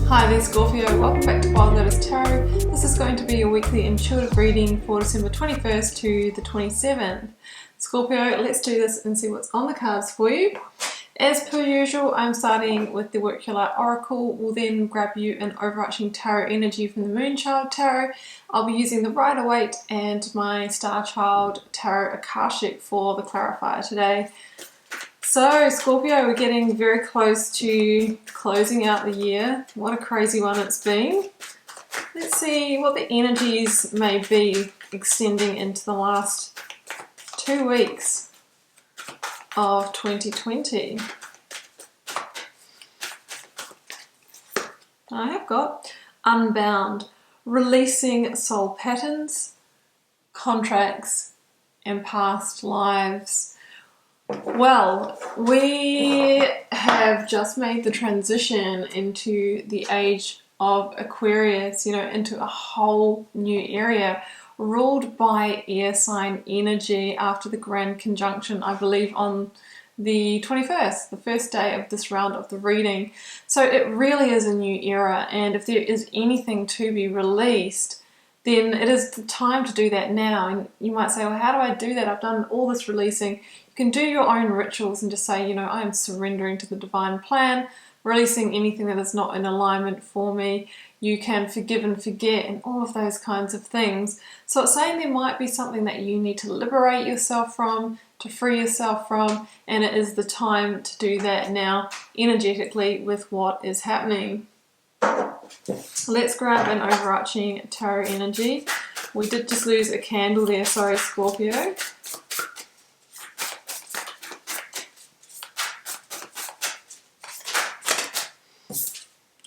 Hi there Scorpio, welcome back to Wild Lotus Tarot. This is going to be a weekly intuitive reading for December 21st to the 27th. Scorpio, let's do this and see what's on the cards for you. As per usual, I'm starting with the Work Your Light Oracle. We'll then grab you an overarching tarot energy from the Moonchild Tarot. I'll be using the Rider-Waite and my Star Child Tarot Akashic for the clarifier today. So Scorpio, we're getting very close to closing out the year. What a crazy one it's been. Let's see what the energies may be extending into the last 2 weeks of 2020. I have got Unbound, releasing soul patterns, contracts, and past lives. Well, we have just made the transition into the age of Aquarius, into a whole new area ruled by air sign energy after the grand conjunction, I believe, on the 21st, the first day of this round of the reading. So it really is a new era, and if there is anything to be released, then it is the time to do that now. And you might say, well, how do I do that? I've done all this releasing. You can do your own rituals and just say, I am surrendering to the divine plan, releasing anything that is not in alignment for me. You can forgive and forget and all of those kinds of things. So it's saying there might be something that you need to liberate yourself from, to free yourself from, and it is the time to do that now energetically with what is happening. Let's grab an overarching tarot energy. We did just lose a candle there, sorry Scorpio.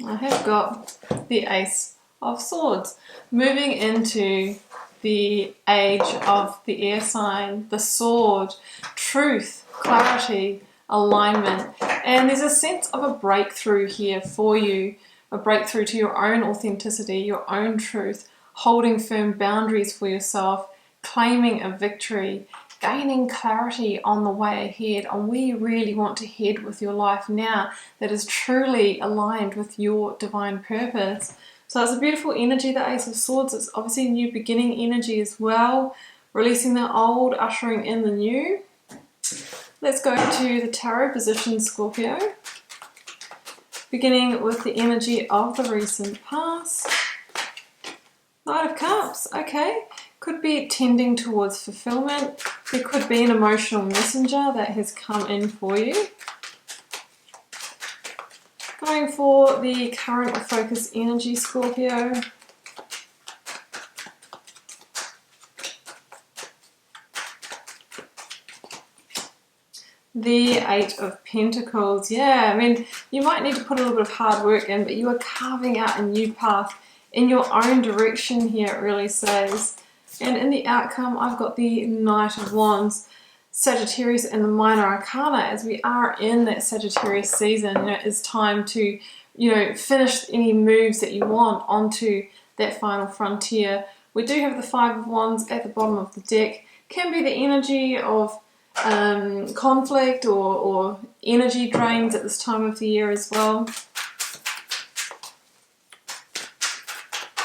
I have got the Ace of Swords, moving into the age of the air sign, the sword, truth, clarity, alignment, and there's a sense of a breakthrough here for you. A breakthrough to your own authenticity, your own truth, holding firm boundaries for yourself, claiming a victory, gaining clarity on the way ahead, on where you really want to head with your life now that is truly aligned with your divine purpose. So it's a beautiful energy, the Ace of Swords. It's obviously a new beginning energy as well, releasing the old, ushering in the new. Let's go to the tarot position, Scorpio. Beginning with the energy of the recent past. Knight of Cups, okay. Could be tending towards fulfillment. There could be an emotional messenger that has come in for you. Going for the current or focus energy, Scorpio. The Eight of Pentacles. Yeah, I mean, you might need to put a little bit of hard work in, but you are carving out a new path in your own direction here, it really says. And in the outcome, I've got the Knight of Wands, Sagittarius, and the Minor Arcana. As we are in that Sagittarius season, it is time to, finish any moves that you want onto that final frontier. We do have the Five of Wands at the bottom of the deck. Can be the energy of conflict or energy drains at this time of the year as well.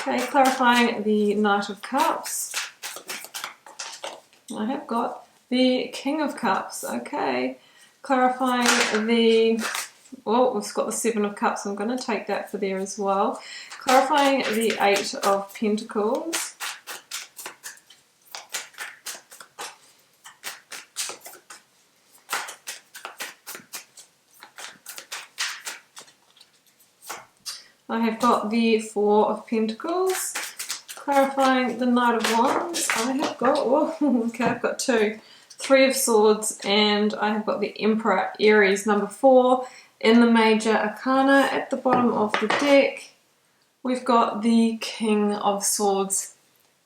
Okay, clarifying the Knight of Cups. I have got the King of Cups. Okay, clarifying we've got the Seven of Cups. I'm going to take that for there as well. Clarifying the Eight of Pentacles. I have got the Four of Pentacles, clarifying the Knight of Wands. I have got, I've got two. Three of Swords, and I have got the Emperor, Aries, number 4 in the Major Arcana. At the bottom of the deck, we've got the King of Swords,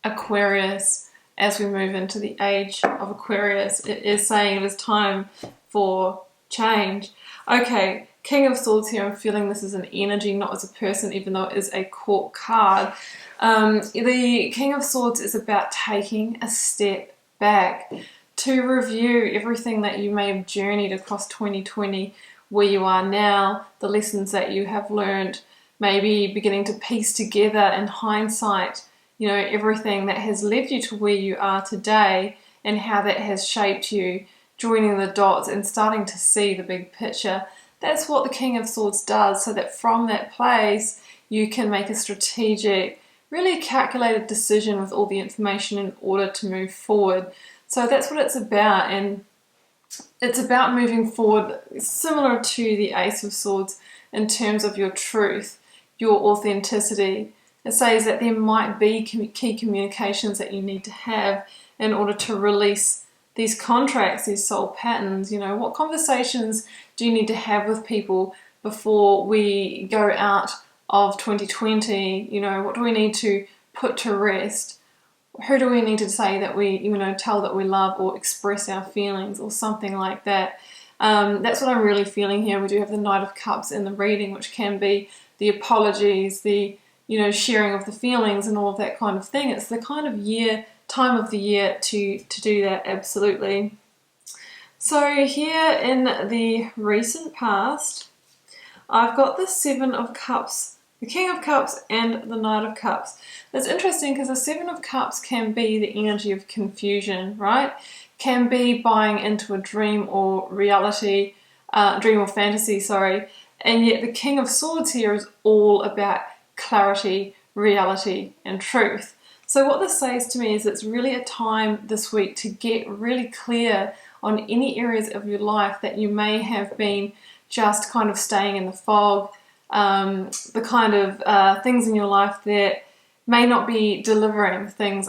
Aquarius. As we move into the age of Aquarius, it is saying it is time for change. Okay. King of Swords here, I'm feeling this is an energy, not as a person, even though it is a court card. The King of Swords is about taking a step back to review everything that you may have journeyed across 2020, where you are now, the lessons that you have learned, maybe beginning to piece together in hindsight, you know, everything that has led you to where you are today and how that has shaped you, joining the dots and starting to see the big picture. That's what the King of Swords does, so that from that place you can make a strategic, really calculated decision with all the information in order to move forward. So that's what it's about, and it's about moving forward similar to the Ace of Swords in terms of your truth, your authenticity. It says that there might be key communications that you need to have in order to release these contracts, these soul patterns. You know, what conversations do you need to have with people before we go out of 2020? You know, what do we need to put to rest? Who do we need to say that we, you know, tell that we love or express our feelings or something like that? That's what I'm really feeling here. We do have the Knight of Cups in the reading, which can be the apologies, the, you know, sharing of the feelings and all of that kind of thing. It's the kind of time of the year to do that, absolutely. So here in the recent past, I've got the Seven of Cups, the King of Cups and the Knight of Cups. It's interesting because the Seven of Cups can be the energy of confusion, right? Can be buying into a dream or reality, dream or fantasy, sorry. And yet the King of Swords here is all about clarity, reality, and truth. So what this says to me is it's really a time this week to get really clear on any areas of your life that you may have been just kind of staying in the fog, the kind of things in your life that may not be delivering things,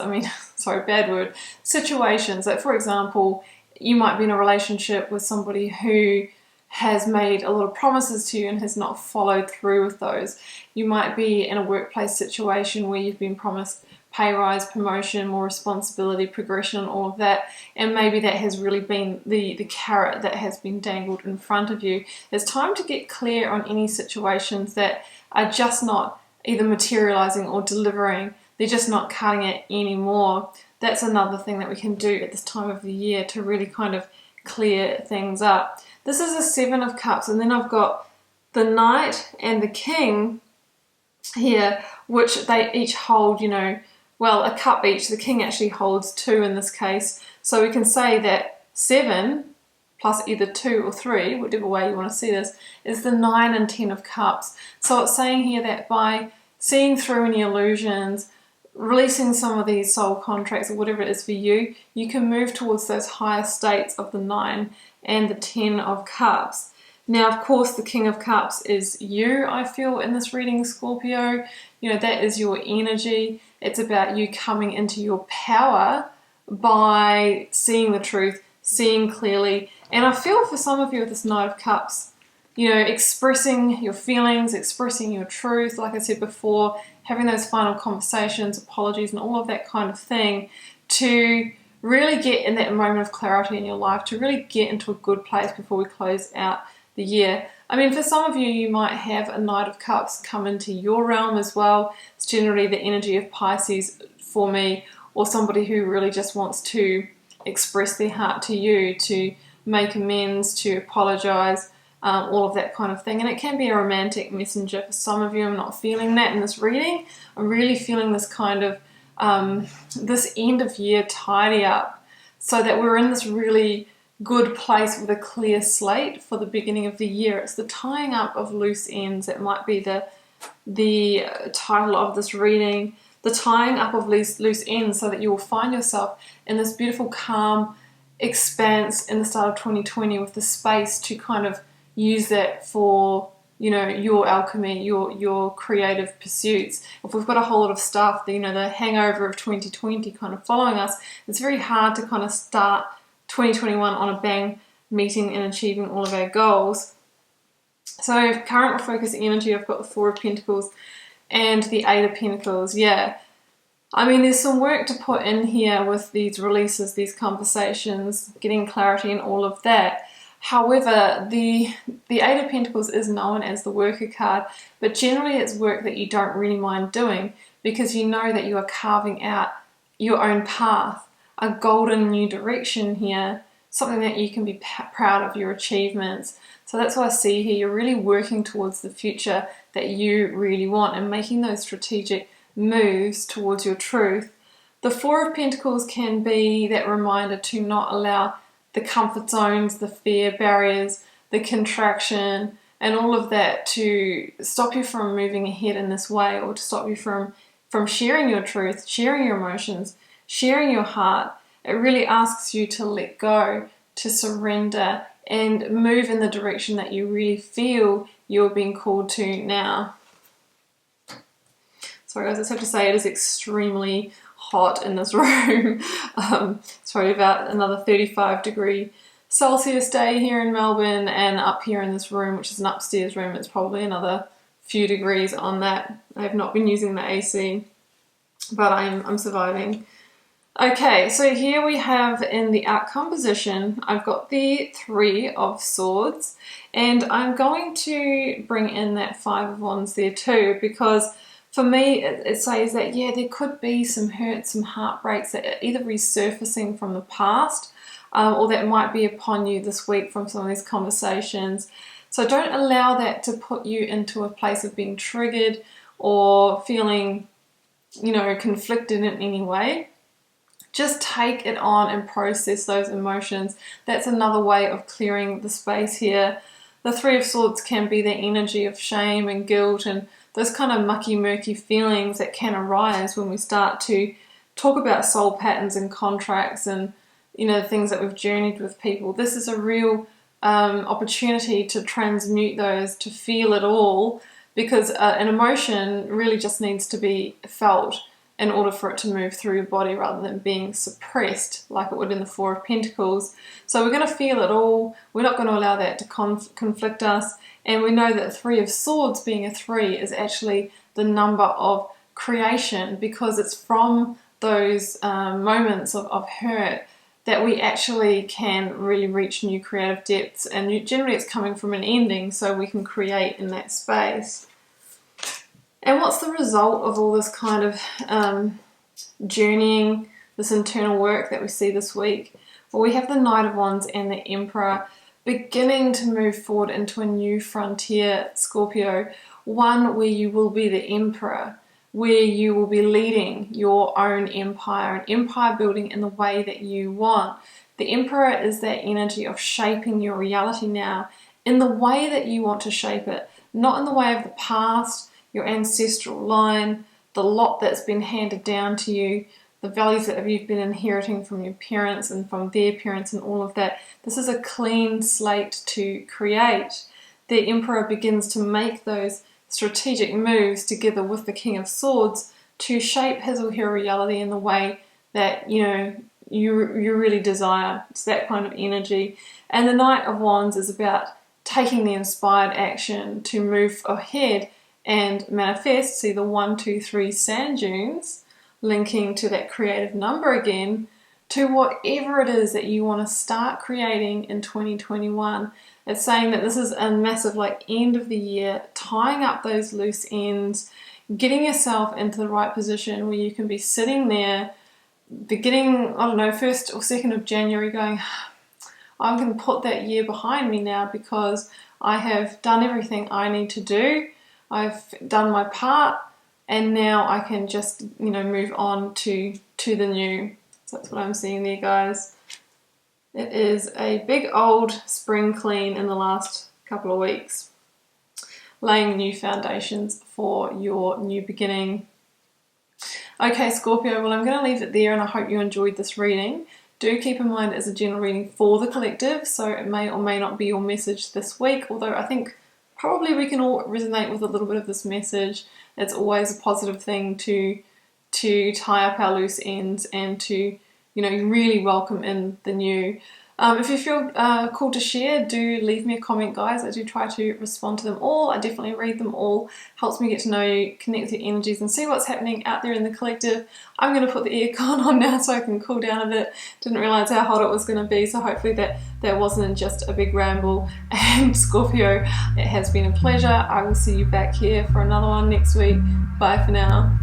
sorry, bad word, situations. Like for example, you might be in a relationship with somebody who has made a lot of promises to you and has not followed through with those. You might be in a workplace situation where you've been promised pay rise, promotion, more responsibility, progression, all of that, and maybe that has really been the carrot that has been dangled in front of you. It's time to get clear on any situations that are just not either materializing or delivering. They're just not cutting it anymore. That's another thing that we can do at this time of the year to really kind of clear things up. This is a Seven of Cups, and then I've got the Knight and the King here, which they each hold, you know, well, a cup each. The King actually holds two in this case. So we can say that 7 plus either 2 or 3, whichever way you want to see this, is the 9 and 10 of Cups. So it's saying here that by seeing through any illusions, releasing some of these soul contracts or whatever it is for you, you can move towards those higher states of the 9 and the 10 of Cups. Now, of course, the King of Cups is you, I feel, in this reading, Scorpio. You know, that is your energy. It's about you coming into your power by seeing the truth, seeing clearly. And I feel for some of you with this Knight of Cups, you know, expressing your feelings, expressing your truth, like I said before, having those final conversations, apologies, and all of that kind of thing to really get in that moment of clarity in your life, to really get into a good place before we close out the year. I mean, for some of you, you might have a Knight of Cups come into your realm as well. It's generally the energy of Pisces for me, or somebody who really just wants to express their heart to you, to make amends, to apologize, all of that kind of thing. And it can be a romantic messenger for some of you. I'm not feeling that in this reading. I'm really feeling this kind of, this end of year tidy up, so that we're in this really good place with a clear slate for the beginning of the year. It's the tying up of loose ends. That might be the title of this reading. The tying up of loose ends, so that you will find yourself in this beautiful calm expanse in the start of 2020 with the space to kind of use that for, you know, your alchemy, your creative pursuits. If we've got a whole lot of stuff, you know, the hangover of 2020 kind of following us, it's very hard to kind of start 2021 on a bang, meeting and achieving all of our goals. So current focus energy, I've got the Four of Pentacles and the Eight of Pentacles. Yeah, I mean, there's some work to put in here with these releases, these conversations, getting clarity and all of that. However, the Eight of Pentacles is known as the worker card, but generally it's work that you don't really mind doing because you know that you are carving out your own path, a golden new direction here something that you can be proud of, your achievements. So that's what I see here. You're really working towards the future that you really want and making those strategic moves towards your truth. The Four of Pentacles can be that reminder to not allow the comfort zones, the fear barriers, the contraction, and all of that to stop you from moving ahead in this way, or to stop you from sharing your truth, sharing your emotions, sharing your heart. It really asks you to let go, to surrender, and move in the direction that you really feel you're being called to now. Sorry guys, I just have to say it is extremely hot in this room. It's probably about another 35°C day here in Melbourne, and up here in this room, which is an upstairs room, it's probably another few degrees on that. I have not been using the AC, but I'm surviving. Okay, so here we have in the outcome position, I've got the Three of Swords, and I'm going to bring in that Five of Wands there too, because for me it says that, yeah, there could be some hurt, some heartbreaks that are either resurfacing from the past, or that might be upon you this week from some of these conversations. So don't allow that to put you into a place of being triggered or feeling, you know, conflicted in any way. Just take it on and process those emotions. That's another way of clearing the space here. The Three of Swords can be the energy of shame and guilt and those kind of mucky, murky feelings that can arise when we start to talk about soul patterns and contracts and, you know, the things that we've journeyed with people. This is a real opportunity to transmute those, to feel it all, because an emotion really just needs to be felt in order for it to move through your body rather than being suppressed like it would in the Four of Pentacles. So we're going to feel it all. We're not going to allow that to conflict us. And we know that Three of Swords, being a 3, is actually the number of creation, because it's from those moments of hurt that we actually can really reach new creative depths. And generally it's coming from an ending, so we can create in that space. And what's the result of all this kind of journeying, this internal work that we see this week? Well, we have the Knight of Wands and the Emperor beginning to move forward into a new frontier, Scorpio, one where you will be the emperor, where you will be leading your own empire, an empire building in the way that you want. The Emperor is that energy of shaping your reality now in the way that you want to shape it, not in the way of the past, your ancestral line, the lot that's been handed down to you, the values that you've been inheriting from your parents and from their parents and all of that. This is a clean slate to create. The Emperor begins to make those strategic moves together with the King of Swords to shape his or her reality in the way that, you know, you really desire. It's that kind of energy. And the Knight of Wands is about taking the inspired action to move ahead and manifest. See the 1, 2, 3 sand dunes linking to that creative number again, to whatever it is that you want to start creating in 2021. It's saying that this is a massive end of the year, tying up those loose ends, getting yourself into the right position where you can be sitting there beginning, I don't know, 1st or 2nd of January going, I'm going to put that year behind me now because I have done everything I need to do. I've done my part, and now I can just, move on to the new. So that's what I'm seeing there, guys. It is a big old spring clean in the last couple of weeks, laying new foundations for your new beginning. Okay, Scorpio, well, I'm going to leave it there, and I hope you enjoyed this reading. Do keep in mind it's a general reading for the collective, so it may or may not be your message this week, although I think probably we can all resonate with a little bit of this message. It's always a positive thing to tie up our loose ends and to, really welcome in the new. If you feel called to share, do leave me a comment, guys. I do try to respond to them all. I definitely read them all. Helps me get to know you, connect with your energies, and see what's happening out there in the collective. I'm going to put the aircon on now so I can cool down a bit. Didn't realise how hot it was going to be, so hopefully that wasn't just a big ramble. And Scorpio, it has been a pleasure. I will see you back here for another one next week. Bye for now.